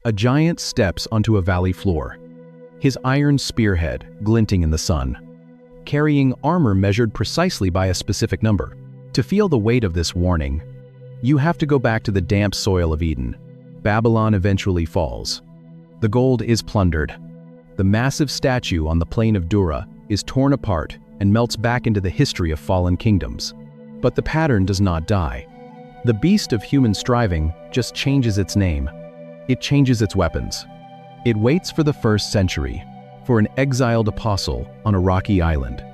A giant steps onto a valley floor, his iron spearhead glinting in the sun, carrying armor measured precisely by a specific number. To feel the weight of this warning, you have to go back to the damp soil of Eden. Babylon eventually falls. The gold is plundered. The massive statue on the plain of Dura is torn apart and melts back into the history of fallen kingdoms. But the pattern does not die. The beast of human striving just changes its name. It changes its weapons. It waits for the 1st century, for an exiled apostle on a rocky island,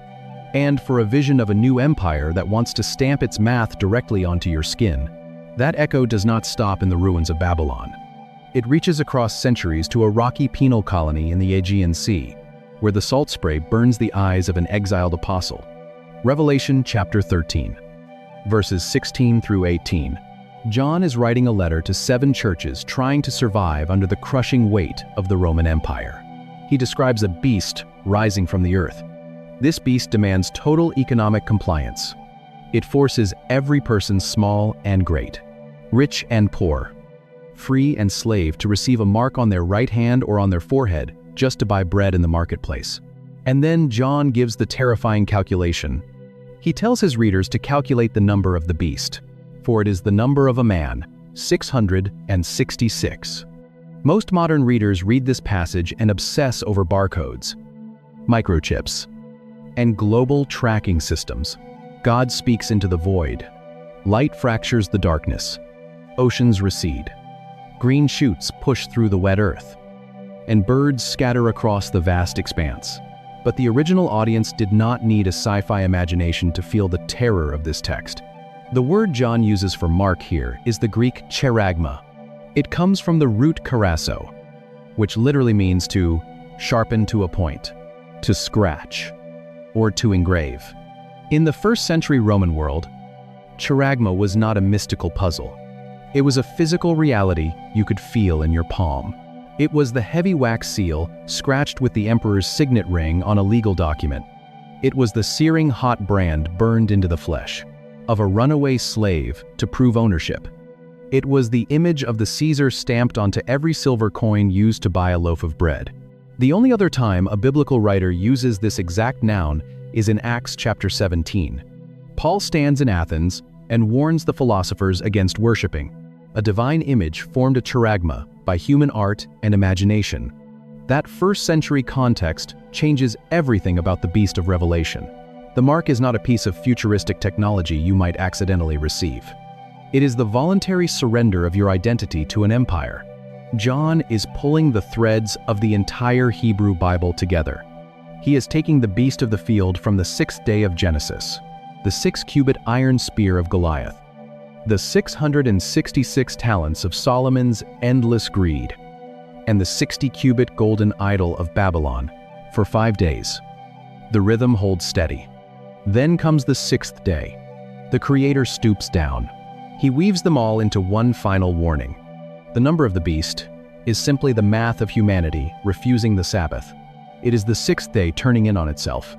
and for a vision of a new empire that wants to stamp its math directly onto your skin. That echo does not stop in the ruins of Babylon. It reaches across centuries to a rocky penal colony in the Aegean Sea, where the salt spray burns the eyes of an exiled apostle. Revelation chapter 13, verses 16 through 18. John is writing a letter to 7 churches trying to survive under the crushing weight of the Roman Empire. He describes a beast rising from the earth. This beast demands total economic compliance. It forces every person, small and great, rich and poor, free and slave, to receive a mark on their right hand or on their forehead just to buy bread in the marketplace. And then John gives the terrifying calculation. He tells his readers to calculate the number of the beast, for it is the number of a man, 666. Most modern readers read this passage and obsess over barcodes, microchips, and global tracking systems. God speaks into the void. Light fractures the darkness. Oceans recede. Green shoots push through the wet earth, and birds scatter across the vast expanse. But the original audience did not need a sci-fi imagination to feel the terror of this text. The word John uses for mark here is the Greek cheragma. It comes from the root charasso, which literally means to sharpen to a point, to scratch, or to engrave. In the 1st century Roman world, cheragma was not a mystical puzzle. It was a physical reality you could feel in your palm. It was the heavy wax seal scratched with the emperor's signet ring on a legal document. It was the searing hot brand burned into the flesh of a runaway slave to prove ownership. It was the image of the Caesar stamped onto every silver coin used to buy a loaf of bread. The only other time a biblical writer uses this exact noun is in Acts chapter 17. Paul stands in Athens and warns the philosophers against worshiping a divine image formed a cheragma by human art and imagination. That 1st century context changes everything about the beast of Revelation. The mark is not a piece of futuristic technology you might accidentally receive. It is the voluntary surrender of your identity to an empire. John is pulling the threads of the entire Hebrew Bible together. He is taking the beast of the field from the 6th day of Genesis, the 6-cubit iron spear of Goliath, the 666 talents of Solomon's endless greed, and the 60-cubit golden idol of Babylon for 5 days. The rhythm holds steady. Then comes the 6th day. The Creator stoops down. He weaves them all into one final warning. The number of the beast is simply the math of humanity refusing the Sabbath. It is the 6th day turning in on itself,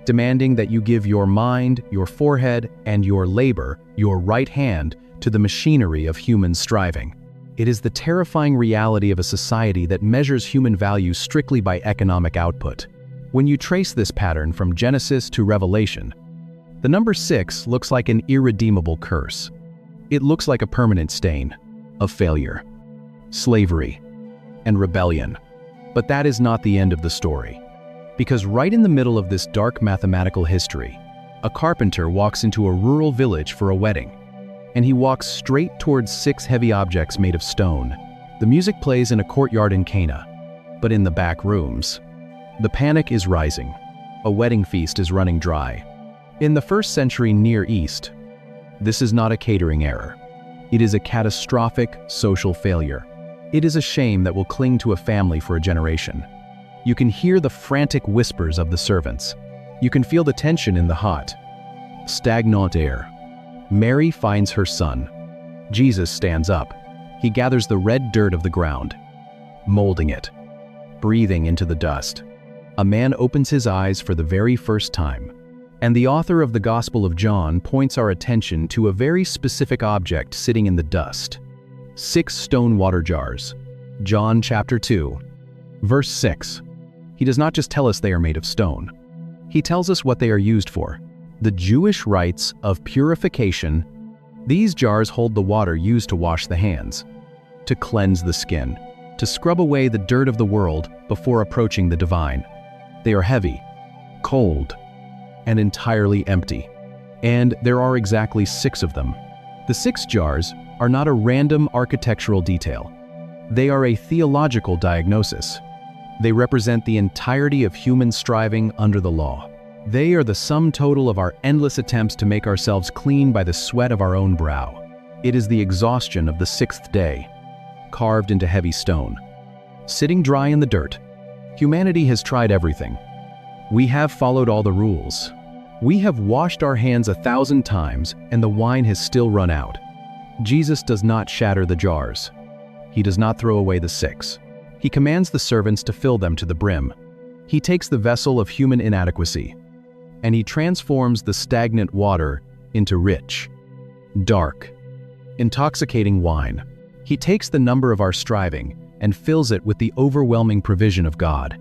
demanding that you give your mind, your forehead, and your labor, your right hand, to the machinery of human striving. It is the terrifying reality of a society that measures human value strictly by economic output. When you trace this pattern from Genesis to Revelation, the number 6 looks like an irredeemable curse. It looks like a permanent stain of failure, slavery, and rebellion. But that is not the end of the story. Because right in the middle of this dark mathematical history, a carpenter walks into a rural village for a wedding, and he walks straight towards 6 heavy objects made of stone. The music plays in a courtyard in Cana, but in the back rooms, the panic is rising. A wedding feast is running dry. In the 1st century Near East, this is not a catering error. It is a catastrophic social failure. It is a shame that will cling to a family for a generation. You can hear the frantic whispers of the servants. You can feel the tension in the hot, stagnant air. Mary finds her son. Jesus stands up. He gathers the red dirt of the ground, molding it, breathing into the dust. A man opens his eyes for the very first time. And the author of the Gospel of John points our attention to a very specific object sitting in the dust. 6 stone water jars. John chapter 2, verse 6. He does not just tell us they are made of stone. He tells us what they are used for. The Jewish rites of purification. These jars hold the water used to wash the hands, to cleanse the skin, to scrub away the dirt of the world before approaching the divine. They are heavy, cold, and entirely empty. And there are exactly 6 of them. The 6 jars are not a random architectural detail. They are a theological diagnosis. They represent the entirety of human striving under the law. They are the sum total of our endless attempts to make ourselves clean by the sweat of our own brow. It is the exhaustion of the 6th day, carved into heavy stone. Sitting dry in the dirt, humanity has tried everything. We have followed all the rules. We have washed our hands 1,000 times, and the wine has still run out. Jesus does not shatter the jars. He does not throw away the 6. He commands the servants to fill them to the brim. He takes the vessel of human inadequacy, and he transforms the stagnant water into rich, dark, intoxicating wine. He takes the number of our striving and fills it with the overwhelming provision of God.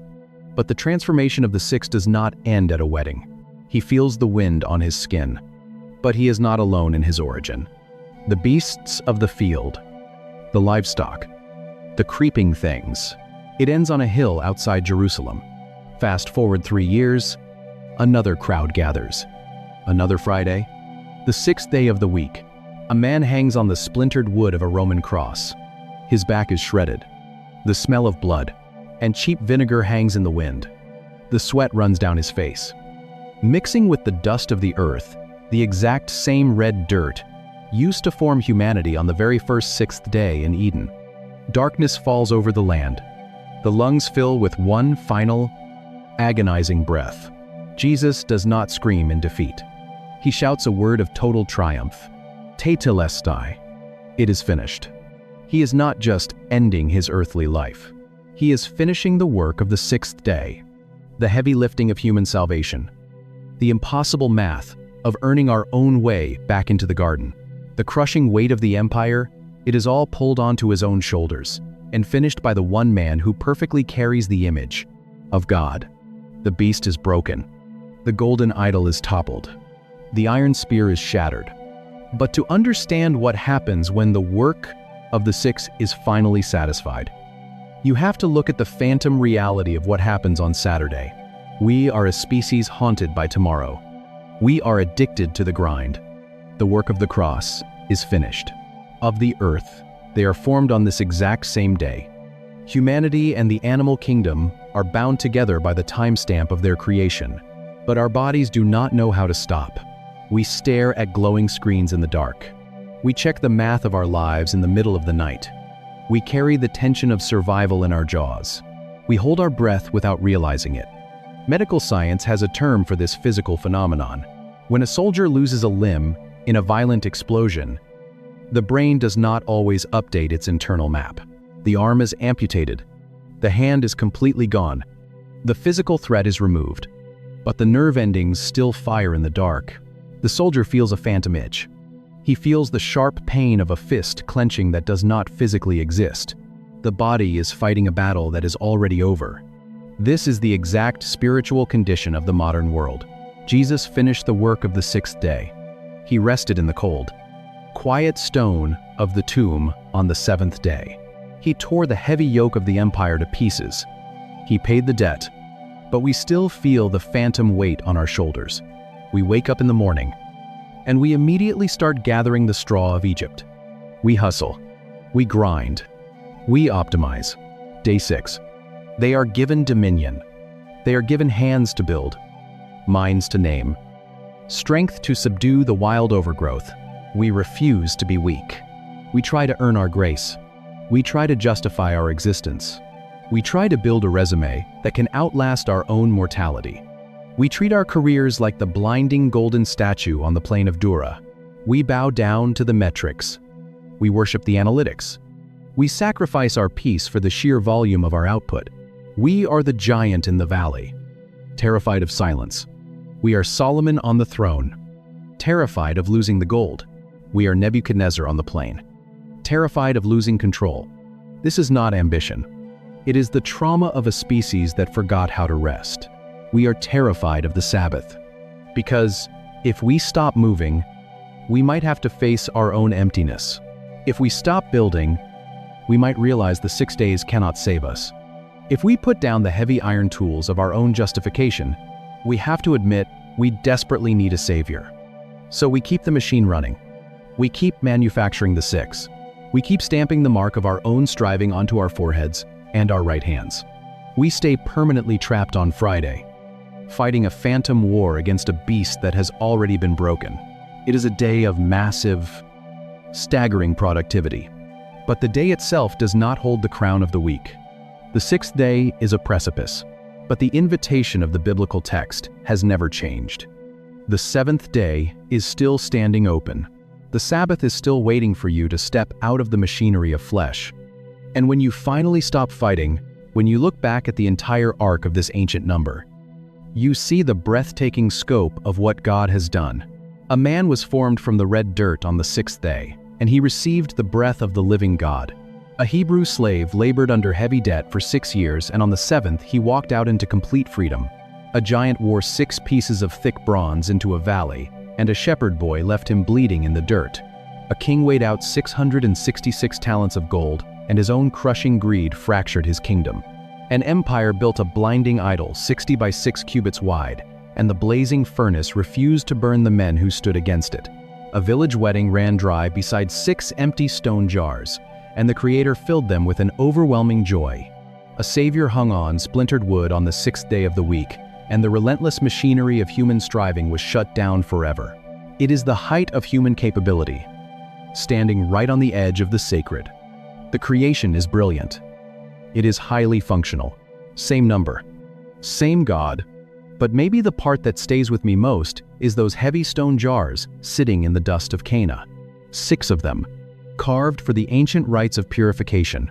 But the transformation of the 6 does not end at a wedding. He feels the wind on his skin. But he is not alone in his origin. The beasts of the field, the livestock, the creeping things. It ends on a hill outside Jerusalem. Fast forward 3 years, another crowd gathers. Another Friday, the 6th day of the week, a man hangs on the splintered wood of a Roman cross. His back is shredded. The smell of blood and cheap vinegar hangs in the wind. The sweat runs down his face. Mixing with the dust of the earth, the exact same red dirt used to form humanity on the very first 6th day in Eden. Darkness falls over the land. The lungs fill with one final, agonizing breath. Jesus does not scream in defeat. He shouts a word of total triumph. Tetelestai. It is finished. He is not just ending his earthly life. He is finishing the work of the 6th day, the heavy lifting of human salvation, the impossible math of earning our own way back into the garden, the crushing weight of the empire. It is all pulled onto his own shoulders and finished by the one man who perfectly carries the image of God. The beast is broken. The golden idol is toppled. The iron spear is shattered. But to understand what happens when the work of the 6 is finally satisfied, you have to look at the phantom reality of what happens on Saturday. We are a species haunted by tomorrow. We are addicted to the grind. The work of the cross is finished. Of the earth, they are formed on this exact same day. Humanity and the animal kingdom are bound together by the timestamp of their creation. But our bodies do not know how to stop. We stare at glowing screens in the dark. We check the math of our lives in the middle of the night. We carry the tension of survival in our jaws. We hold our breath without realizing it. Medical science has a term for this physical phenomenon. When a soldier loses a limb in a violent explosion, the brain does not always update its internal map. The arm is amputated. The hand is completely gone. The physical threat is removed, but the nerve endings still fire in the dark. The soldier feels a phantom itch. He feels the sharp pain of a fist clenching that does not physically exist. The body is fighting a battle that is already over. This is the exact spiritual condition of the modern world. Jesus finished the work of the 6th day. He rested in the cold, quiet stone of the tomb on the 7th day. He tore the heavy yoke of the empire to pieces. He paid the debt, but we still feel the phantom weight on our shoulders. We wake up in the morning, and we immediately start gathering the straw of Egypt. We hustle. We grind. We optimize. Day 6. They are given dominion. They are given hands to build, minds to name, strength to subdue the wild overgrowth. We refuse to be weak. We try to earn our grace. We try to justify our existence. We try to build a resume that can outlast our own mortality. We treat our careers like the blinding golden statue on the plain of Dura. We bow down to the metrics. We worship the analytics. We sacrifice our peace for the sheer volume of our output. We are the giant in the valley, terrified of silence. We are Solomon on the throne, terrified of losing the gold. We are Nebuchadnezzar on the plain, terrified of losing control. This is not ambition. It is the trauma of a species that forgot how to rest. We are terrified of the Sabbath. Because if we stop moving, we might have to face our own emptiness. If we stop building, we might realize the 6 days cannot save us. If we put down the heavy iron tools of our own justification, we have to admit we desperately need a savior. So we keep the machine running. We keep manufacturing the 6. We keep stamping the mark of our own striving onto our foreheads and our right hands. We stay permanently trapped on Friday, fighting a phantom war against a beast that has already been broken. It is a day of massive, staggering productivity. But the day itself does not hold the crown of the week. The 6th day is a precipice, but the invitation of the biblical text has never changed. The 7th day is still standing open. The Sabbath is still waiting for you to step out of the machinery of flesh. And when you finally stop fighting, when you look back at the entire arc of this ancient number, you see the breathtaking scope of what God has done. A man was formed from the red dirt on the 6th day, and he received the breath of the living God. A Hebrew slave labored under heavy debt for 6 years, and on the 7th he walked out into complete freedom. A giant wore 6 pieces of thick bronze into a valley, and a shepherd boy left him bleeding in the dirt. A king weighed out 666 talents of gold, and his own crushing greed fractured his kingdom. An empire built a blinding idol 60 by 6 cubits wide, and the blazing furnace refused to burn the men who stood against it. A village wedding ran dry beside 6 empty stone jars, and the Creator filled them with an overwhelming joy. A Savior hung on splintered wood on the 6th day of the week, and the relentless machinery of human striving was shut down forever. It is the height of human capability, standing right on the edge of the sacred. The creation is brilliant. It is highly functional. Same number, same God, but maybe the part that stays with me most is those heavy stone jars sitting in the dust of Cana. 6 of them, carved for the ancient rites of purification,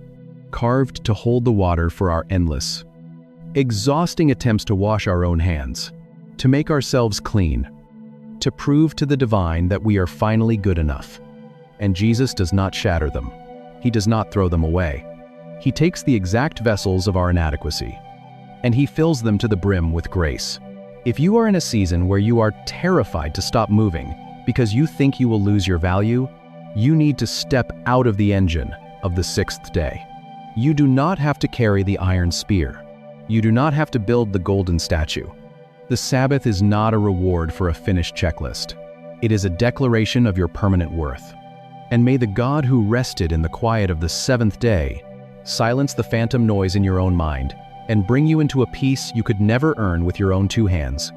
carved to hold the water for our endless, exhausting attempts to wash our own hands, to make ourselves clean, to prove to the divine that we are finally good enough. And Jesus does not shatter them. He does not throw them away. He takes the exact vessels of our inadequacy, and he fills them to the brim with grace. If you are in a season where you are terrified to stop moving because you think you will lose your value, you need to step out of the engine of the 6th day. You do not have to carry the iron spear. You do not have to build the golden statue. The Sabbath is not a reward for a finished checklist. It is a declaration of your permanent worth. And may the God who rested in the quiet of the 7th day silence the phantom noise in your own mind and bring you into a peace you could never earn with your own 2 hands.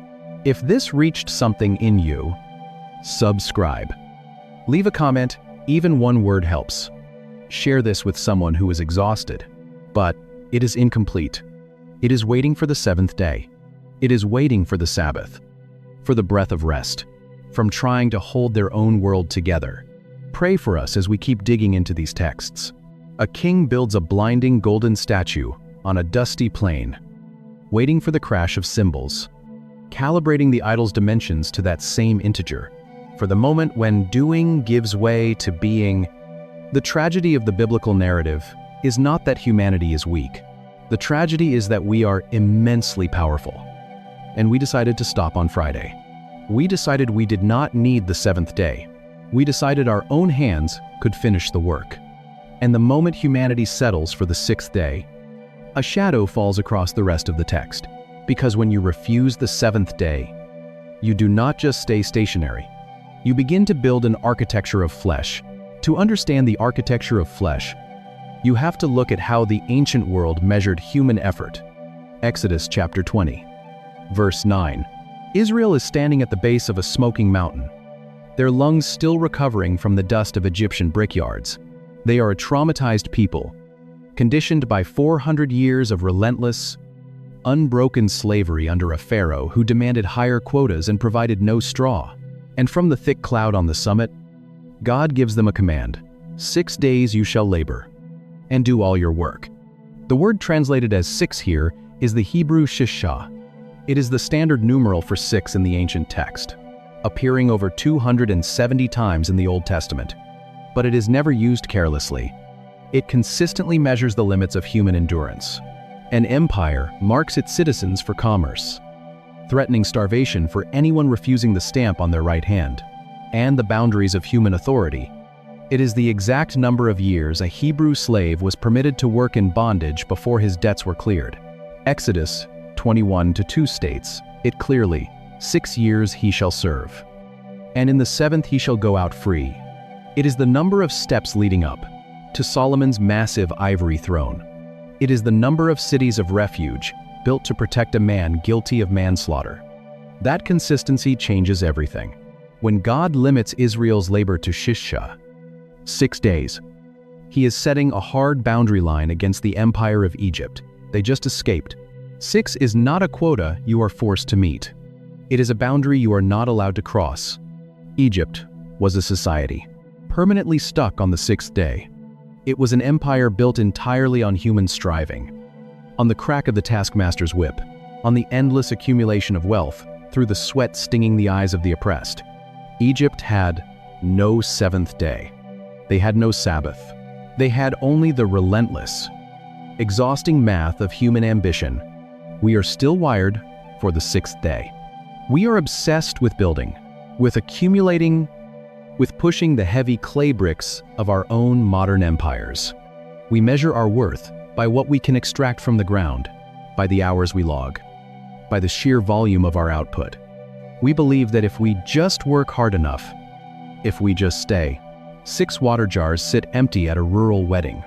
If this reached something in you, subscribe. Leave a comment, even 1 word helps. Share this with someone who is exhausted. But it is incomplete. It is waiting for the 7th day. It is waiting for the Sabbath, for the breath of rest, from trying to hold their own world together. Pray for us as we keep digging into these texts. A king builds a blinding golden statue on a dusty plain, waiting for the crash of cymbals, calibrating the idol's dimensions to that same integer, for the moment when doing gives way to being. The tragedy of the biblical narrative is not that humanity is weak. The tragedy is that we are immensely powerful. And we decided to stop on Friday. We decided we did not need the 7th day. We decided our own hands could finish the work. And the moment humanity settles for the 6th day, a shadow falls across the rest of the text. Because when you refuse the 7th day, you do not just stay stationary. You begin to build an architecture of flesh. To understand the architecture of flesh, you have to look at how the ancient world measured human effort. Exodus chapter 20, verse 9. Israel is standing at the base of a smoking mountain, their lungs still recovering from the dust of Egyptian brickyards. They are a traumatized people, conditioned by 400 years of relentless, unbroken slavery under a pharaoh who demanded higher quotas and provided no straw. And from the thick cloud on the summit, God gives them a command: 6 days you shall labor, and do all your work. The word translated as 6 here is the Hebrew shishah. It is the standard numeral for 6 in the ancient text, appearing over 270 times in the Old Testament. But it is never used carelessly. It consistently measures the limits of human endurance. An empire marks its citizens for commerce, threatening starvation for anyone refusing the stamp on their right hand, and the boundaries of human authority. It is the exact number of years a Hebrew slave was permitted to work in bondage before his debts were cleared. Exodus 21:2 states it clearly, 6 years he shall serve, and in the 7th he shall go out free. It is the number of steps leading up to Solomon's massive ivory throne. It is the number of cities of refuge built to protect a man guilty of manslaughter. That consistency changes everything. When God limits Israel's labor to Shisha, 6 days, he is setting a hard boundary line against the empire of Egypt. They just escaped. 6 is not a quota you are forced to meet. It is a boundary you are not allowed to cross. Egypt was a society permanently stuck on the 6th day. It was an empire built entirely on human striving, on the crack of the taskmaster's whip, on the endless accumulation of wealth, through the sweat stinging the eyes of the oppressed. Egypt had no 7th day. They had no Sabbath. They had only the relentless, exhausting math of human ambition. We are still wired for the 6th day. We are obsessed with building, with accumulating, with pushing the heavy clay bricks of our own modern empires. We measure our worth by what we can extract from the ground, by the hours we log, by the sheer volume of our output. We believe that if we just work hard enough, if we just stay, 6 water jars sit empty at a rural wedding,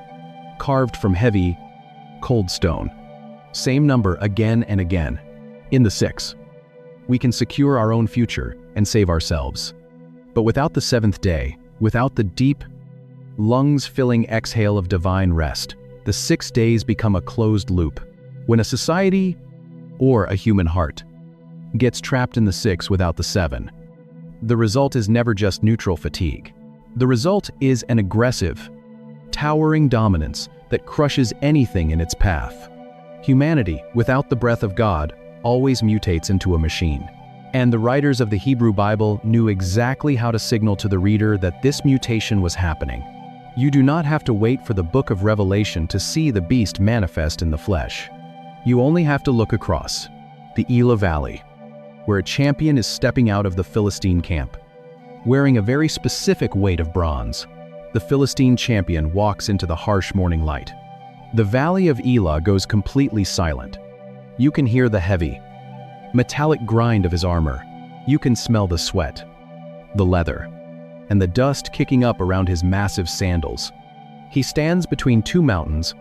carved from heavy, cold stone. Same number again and again. In the 6, we can secure our own future and save ourselves. But without the 7th day, without the deep, lungs-filling exhale of divine rest, the 6 days become a closed loop. When a society, or a human heart, gets trapped in the 6 without the 7, the result is never just neutral fatigue. The result is an aggressive, towering dominance that crushes anything in its path. Humanity, without the breath of God, always mutates into a machine. And the writers of the Hebrew Bible knew exactly how to signal to the reader that this mutation was happening. You do not have to wait for the book of Revelation to see the beast manifest in the flesh. You only have to look across the Elah Valley, where a champion is stepping out of the Philistine camp, wearing a very specific weight of bronze. The Philistine champion walks into the harsh morning light. The valley of Elah goes completely silent. You can hear the heavy, metallic grind of his armor. You can smell the sweat, the leather, and the dust kicking up around his massive sandals. He stands between 2 mountains.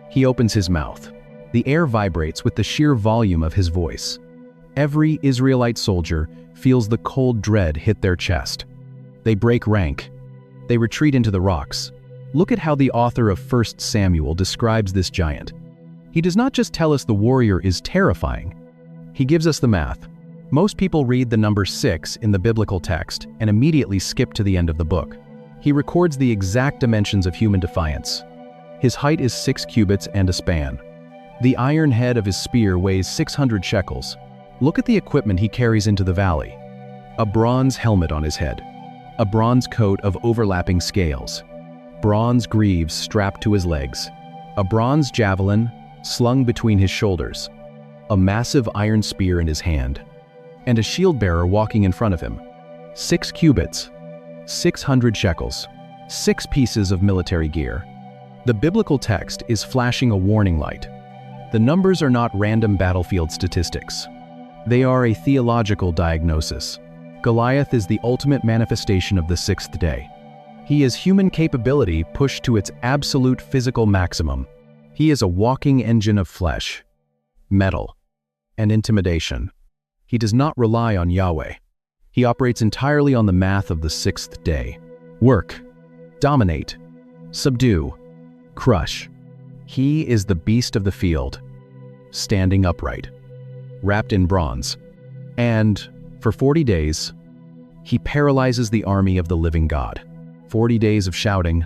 He opens his mouth. The air vibrates with the sheer volume of his voice. Every Israelite soldier feels the cold dread hit their chest. They break rank. They retreat into the rocks. Look at how the author of 1 Samuel describes this giant. He does not just tell us the warrior is terrifying. He gives us the math. Most people read the number 6 in the biblical text and immediately skip to the end of the book. He records the exact dimensions of human defiance. His height is 6 cubits and a span. The iron head of his spear weighs 600 shekels. Look at the equipment he carries into the valley. A bronze helmet on his head. A bronze coat of overlapping scales. Bronze greaves strapped to his legs. A bronze javelin slung between his shoulders. A massive iron spear in his hand. And a shield bearer walking in front of him. 6 cubits. 600 shekels. 6 pieces of military gear. The biblical text is flashing a warning light. The numbers are not random battlefield statistics. They are a theological diagnosis. Goliath is the ultimate manifestation of the 6th day. He is human capability pushed to its absolute physical maximum. He is a walking engine of flesh, metal, and intimidation. He does not rely on Yahweh. He operates entirely on the math of the 6th day. Work, dominate, subdue, crush. He is the beast of the field, standing upright, wrapped in bronze. And for 40 days, he paralyzes the army of the living God. 40 days of shouting,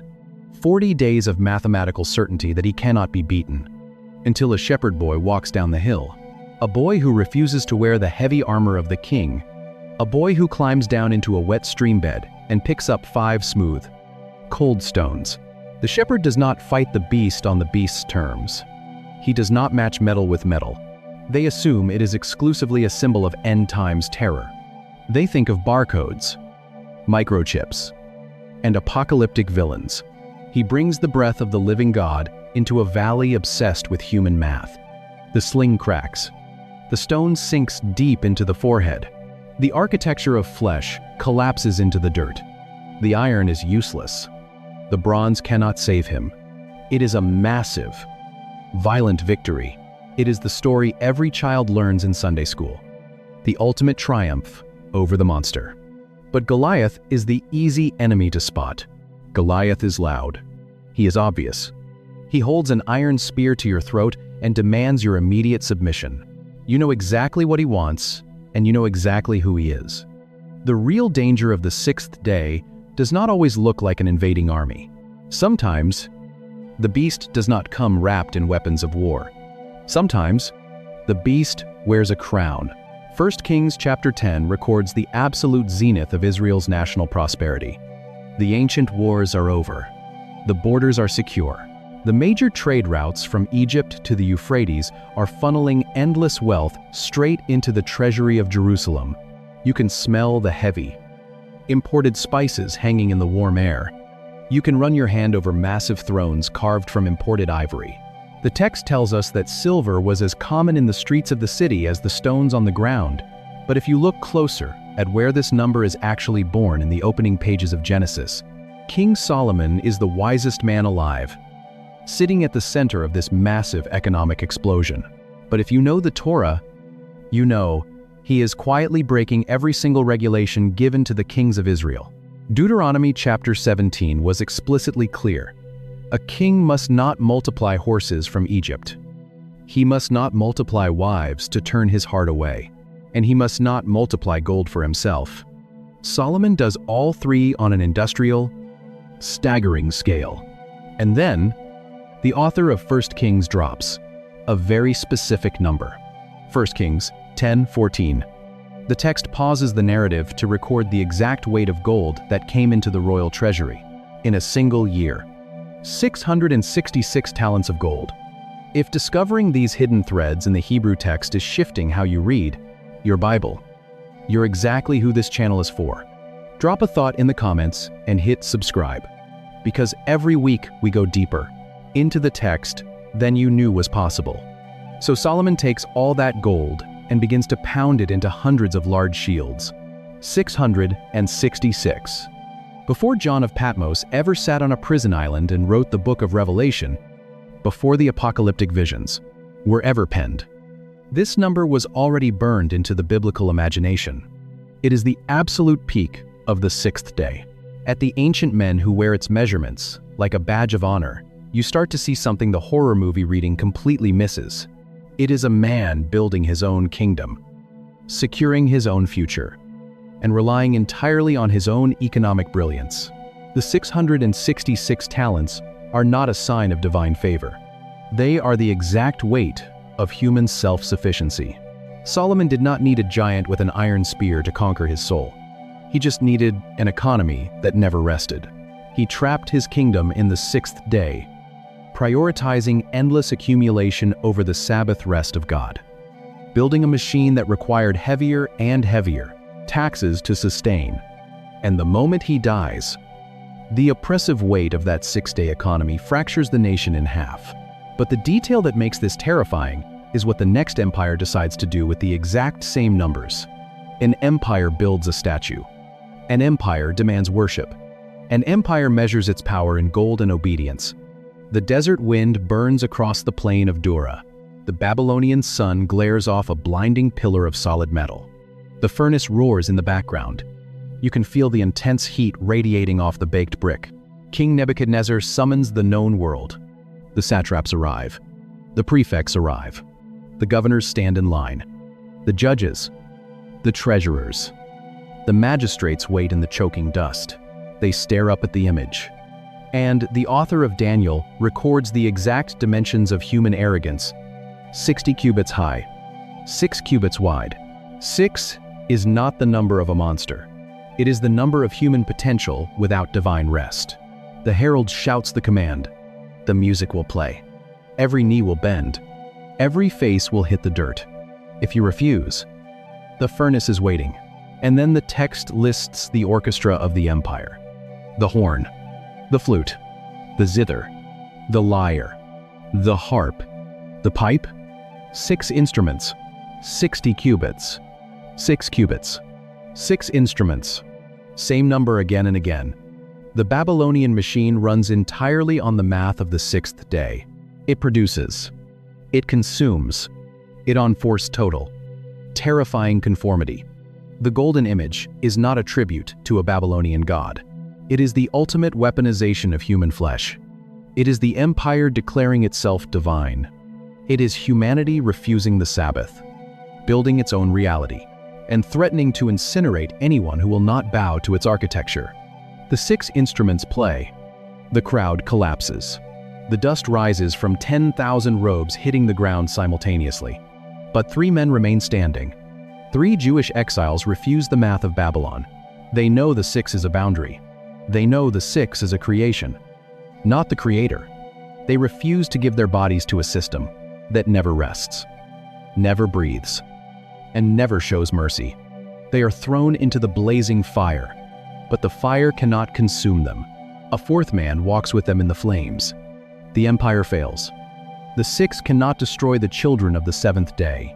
40 days of mathematical certainty that he cannot be beaten, until a shepherd boy walks down the hill. A boy who refuses to wear the heavy armor of the king. A boy who climbs down into a wet stream bed and picks up 5 smooth, cold stones. The shepherd does not fight the beast on the beast's terms. He does not match metal with metal. They assume it is exclusively a symbol of end times terror. They think of barcodes, microchips, and apocalyptic villains. He brings the breath of the living God into a valley obsessed with human math. The sling cracks. The stone sinks deep into the forehead. The architecture of flesh collapses into the dirt. The iron is useless. The bronze cannot save him. It is a massive, violent victory. It is the story every child learns in Sunday school. The ultimate triumph over the monster. But Goliath is the easy enemy to spot. Goliath is loud. He is obvious. He holds an iron spear to your throat and demands your immediate submission. You know exactly what he wants, and you know exactly who he is. The real danger of the sixth day does not always look like an invading army. Sometimes, the beast does not come wrapped in weapons of war. Sometimes, the beast wears a crown. 1 Kings chapter 10 records the absolute zenith of Israel's national prosperity. The ancient wars are over. The borders are secure. The major trade routes from Egypt to the Euphrates are funneling endless wealth straight into the treasury of Jerusalem. You can smell the heavy, imported spices hanging in the warm air. You can run your hand over massive thrones carved from imported ivory. The text tells us that silver was as common in the streets of the city as the stones on the ground. But if you look closer at where this number is actually born in the opening pages of Genesis, King Solomon is the wisest man alive, sitting at the center of this massive economic explosion. But if you know the Torah, you know he is quietly breaking every single regulation given to the kings of Israel. Deuteronomy chapter 17 was explicitly clear. A king must not multiply horses from Egypt. He must not multiply wives to turn his heart away. And he must not multiply gold for himself. Solomon does all three on an industrial, staggering scale. And then, the author of 1 Kings drops a very specific number. 1 Kings 10:14. The text pauses the narrative to record the exact weight of gold that came into the royal treasury in a single year. 666 talents of gold. If discovering these hidden threads in the Hebrew text is shifting how you read your Bible, you're exactly who this channel is for. Drop a thought in the comments and hit subscribe, because every week we go deeper into the text than you knew was possible. So Solomon takes all that gold and begins to pound it into hundreds of large shields. 666. Before John of Patmos ever sat on a prison island and wrote the book of Revelation, before the apocalyptic visions were ever penned, this number was already burned into the biblical imagination. It is the absolute peak of the sixth day. At the ancient men who wear its measurements, like a badge of honor, you start to see something the horror movie reading completely misses. It is a man building his own kingdom, securing his own future, and relying entirely on his own economic brilliance. The 666 talents are not a sign of divine favor. They are the exact weight of human self-sufficiency. Solomon did not need a giant with an iron spear to conquer his soul. He just needed an economy that never rested. He trapped his kingdom in the sixth day, prioritizing endless accumulation over the Sabbath rest of God, building a machine that required heavier and heavier taxes to sustain. And the moment he dies, the oppressive weight of that six-day economy fractures the nation in half. But the detail that makes this terrifying is what the next empire decides to do with the exact same numbers. An empire builds a statue. An empire demands worship. An empire measures its power in gold and obedience. The desert wind burns across the plain of Dura. The Babylonian sun glares off a blinding pillar of solid metal. The furnace roars in the background. You can feel the intense heat radiating off the baked brick. King Nebuchadnezzar summons the known world. The satraps arrive. The prefects arrive. The governors stand in line. The judges. The treasurers. The magistrates wait in the choking dust. They stare up at the image. And the author of Daniel records the exact dimensions of human arrogance: 60 cubits high, 6 cubits wide. 6 is not the number of a monster. It is the number of human potential without divine rest. The herald shouts the command. The music will play. Every knee will bend. Every face will hit the dirt. If you refuse, the furnace is waiting. And then the text lists the orchestra of the empire. The horn, the flute, the zither, the lyre, the harp, the pipe, 6 instruments, 60 cubits, 6 cubits, 6 instruments, same number again and again. The Babylonian machine runs entirely on the math of the 6th day. It produces, it consumes, it enforces total, terrifying conformity. The golden image is not a tribute to a Babylonian god. It is the ultimate weaponization of human flesh. It is the empire declaring itself divine. It is humanity refusing the Sabbath, building its own reality, and threatening to incinerate anyone who will not bow to its architecture. The 6 instruments play. The crowd collapses. The dust rises from 10,000 robes hitting the ground simultaneously. But 3 men remain standing. 3 Jewish exiles refuse the math of Babylon. They know the 6 is a boundary. They know the 6 is a creation, not the creator. They refuse to give their bodies to a system that never rests, never breathes, and never shows mercy. They are thrown into the blazing fire, but the fire cannot consume them. A 4th man walks with them in the flames. The empire fails. The 6 cannot destroy the children of the 7th day.